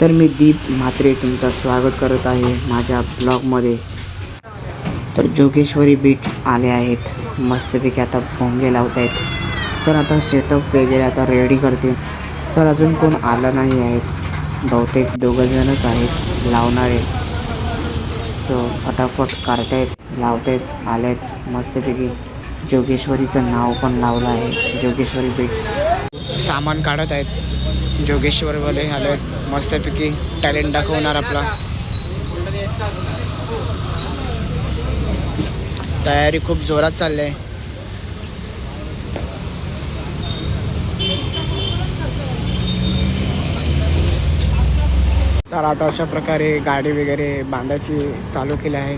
तर मी दीप म्हात्रे तुमचं स्वागत करत आहे माझ्या ब्लॉगमध्ये। तर जोगेश्वरी बीट्स आले आहेत, मस्तपैकी आता भोंगे लावत आहेत। तर आता सेटअप वगैरे आता रेडी करते। तर अजून कोण आलं नाही आहेत, बहुतेक दोघंजणच आहेत लावणारे। सो फटाफट काढतायत, लावतायत, आलेत मस्तपैकी। जोगेश्वरीचं नाव पण लावलं आहे, जोगेश्वरी बीट्स। सामान काढत आहेत, जोगेश्वरीवाले आले मस्तपैकी, टॅलेंट दाखवणार आपला। तयारी खूप जोरात चालली आहे। तर आता अशा प्रकारे गाडी वगैरे बांधायची चालू केली आहे।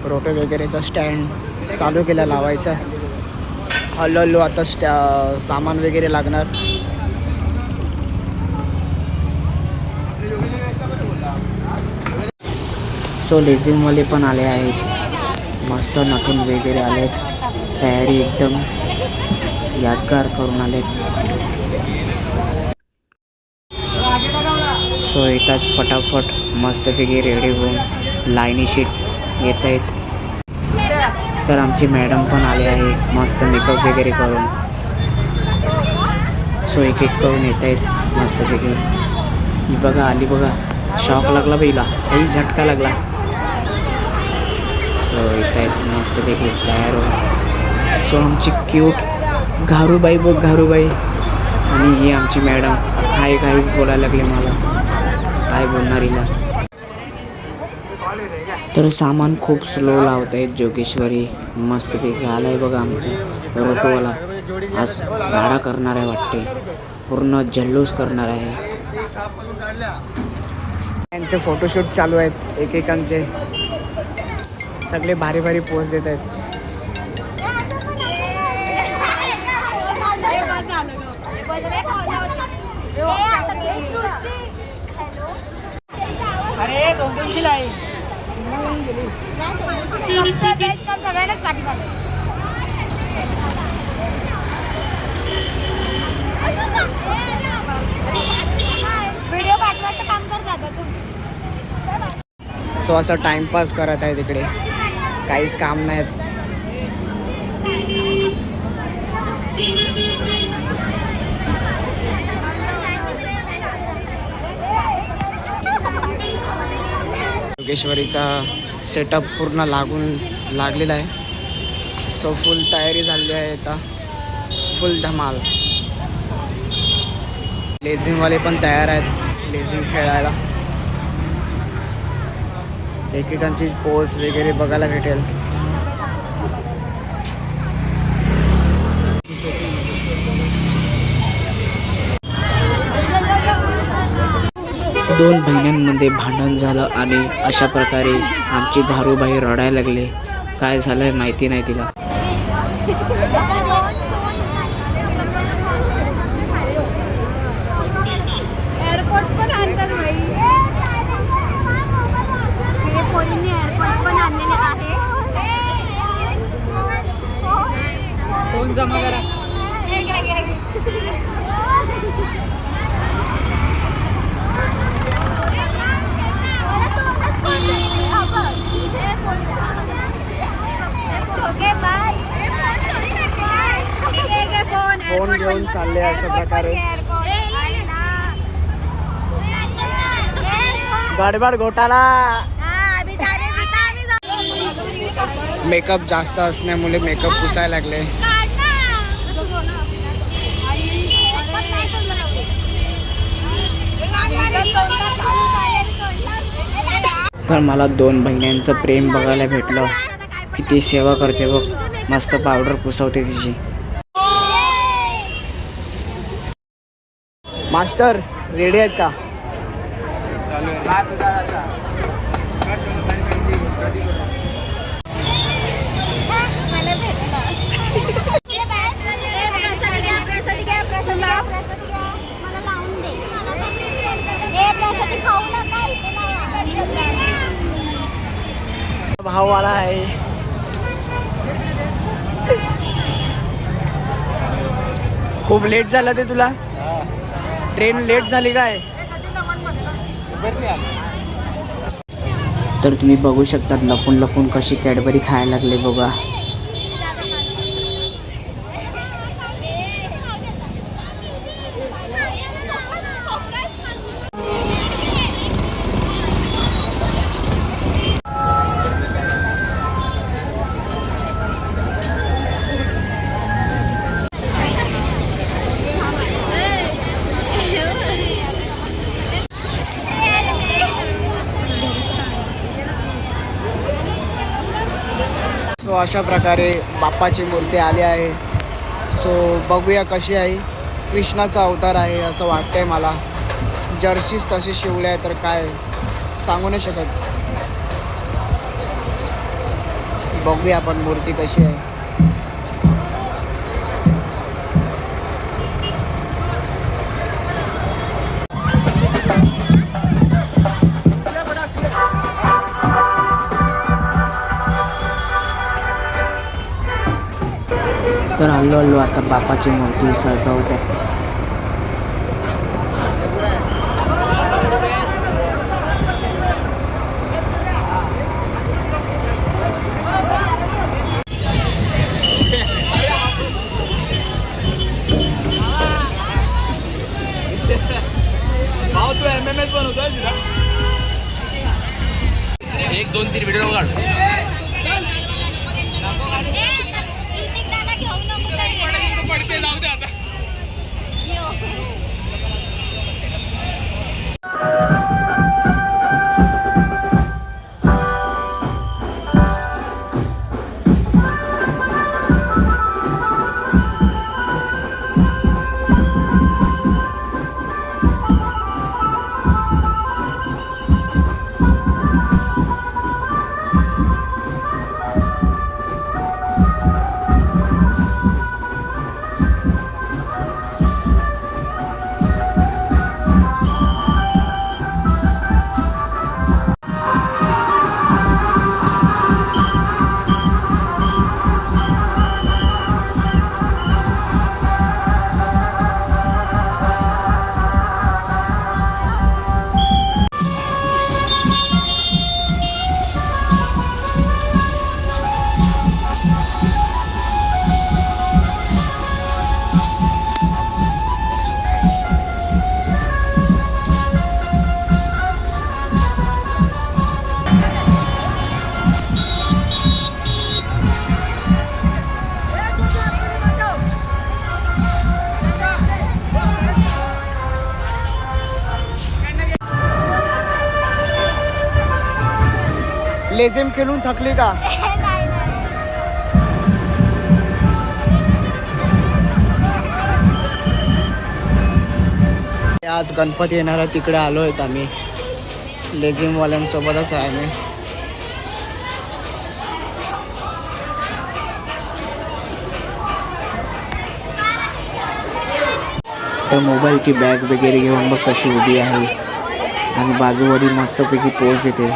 रोटे वगैरेचा स्टँड चालू केला लावायचा। हळूहळू आता सामान वगैरे लागणार। सो लेझिमवाले पण आले आहेत, मस्त नटून वगैरे आलेत, तयारी एकदम यादगार करून आलेत। सो येतात फटाफट मस्तपैकी रेडी होऊन लाईनीशीट येत आहेत। तर आमची मॅडम पण आले आहे मस्त मेकअप वगैरे करून। सो एक एक करून येत आहेत मस्तपैकी। बघा आली बघा, शॉक लागला पहिला, काही झटका लागला। सो येत आहेत मस्तपैकी तयार होऊन। सो आमची क्यूट घारूबाई बघ, घारूबाई, आणि ही आमची मॅडम। हाय काहीच बोलायला लागले मला, काय बोलणार हिला। तर सामान खूप स्लो लावत आहेत जोगेश्वरी, मस्तपैकी आलाय बघा आमचं रोटोवाला। आज गाडा करणार आहे वाटते, पूर्ण जल्लोष करणार आहे। त्यांचे फोटोशूट चालू आहेत एकेकांचे, सगळे भारी भारी पोज देत आहेत। अरे दोघांची लाई व्हिडिओ पाठवायचं काम करतात तुम्ही। सो असं टाइमपास करत आहे तिकडे, काहीच काम नाही। जोगेश्वरीचा सेटअप पूर्ण लागलेला आहे। सो फुल तयारी झाली आहे, आता फुल धमाल। लेझिमवाले पण तयार आहेत लेझिम खेळायला। एकेकांची पोज वगैरे बघायला भेटेल। दोन बहिणींमध्ये भांडण झालं आणि अशा प्रकारे आमची घारूबाई रडायला लागले। काय झालंय माहिती नाही तिला। एअरपोर्ट पण आणतात भाई, पोरींनी एअरपोर्ट पण आणलेले आहे। फोन जमा करा। फोन घेऊन चालले अशा प्रकारे, गडबड घोटाळा। मेकअप जास्त असल्यामुळे मेकअप पुसायला लागले। तर मला दोन बहिण्यांचं प्रेम बघायला भेटलं, किती सेवा करते बघ, मस्त पावडर पुसवते तिची। मास्टर रेडी आहेत का? भाव आला आहे। खूप लेट झालं ते तुला, ट्रेन लेट झाली काय? तर तुम्ही बघू शकतात लपून लपून कशी कॅडबरी खायला लागले बघा. सो अशा प्रकारे बाप्पाची मूर्ती आली आहे. सो बघूया कशी आहे. कृष्णाचा अवतार आहे असं वाटतंय मला. जर्सीच तसे शिवले आहे तर काय सांगू नाही शकत. बघूया आपण मूर्ती कशी आहे. तर हळूहळू आता बापाची मूर्ती सजवत आहे. MMS बनवतोय 1 2 3 व्हिडिओ काढ. लेझिम खेळून थकली का? आज गणपती येणारा तिकडे आलो आहेत आम्ही. लेझिमवाल्यांसोबतच आहे आम्ही. तर मोबाईलची बॅग वगैरे घेऊन बघ कशी उभी आहे आणि बाजूवरी मस्तपैकी पोज देते.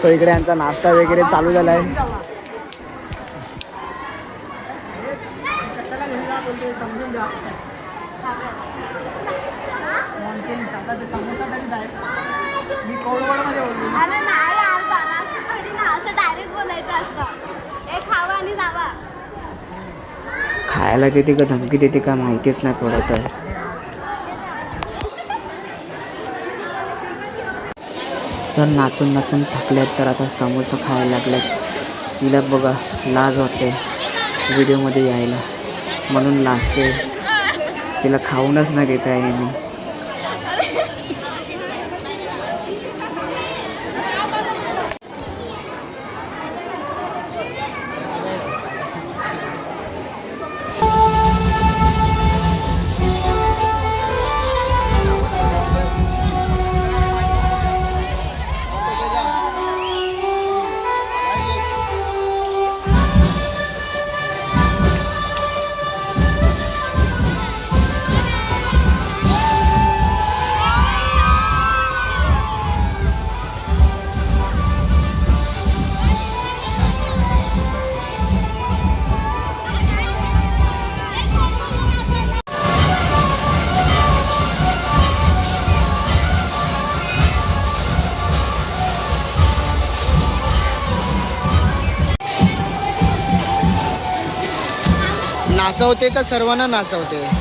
सो इकडे यांचा नाश्ता वगैरे चालू झाला आहे. खायला देते का धमकी देते का माहितीच नाही पडत आहे. तर नाचून नाचून थकल्यात तर आता समोसा खायला लागल्यात. हिला बघा लाज वाटते व्हिडिओमध्ये यायला म्हणून लाजते. तिला खाऊनच नाही देत आहे मी. नाचवते का सर्वांना नाचवते?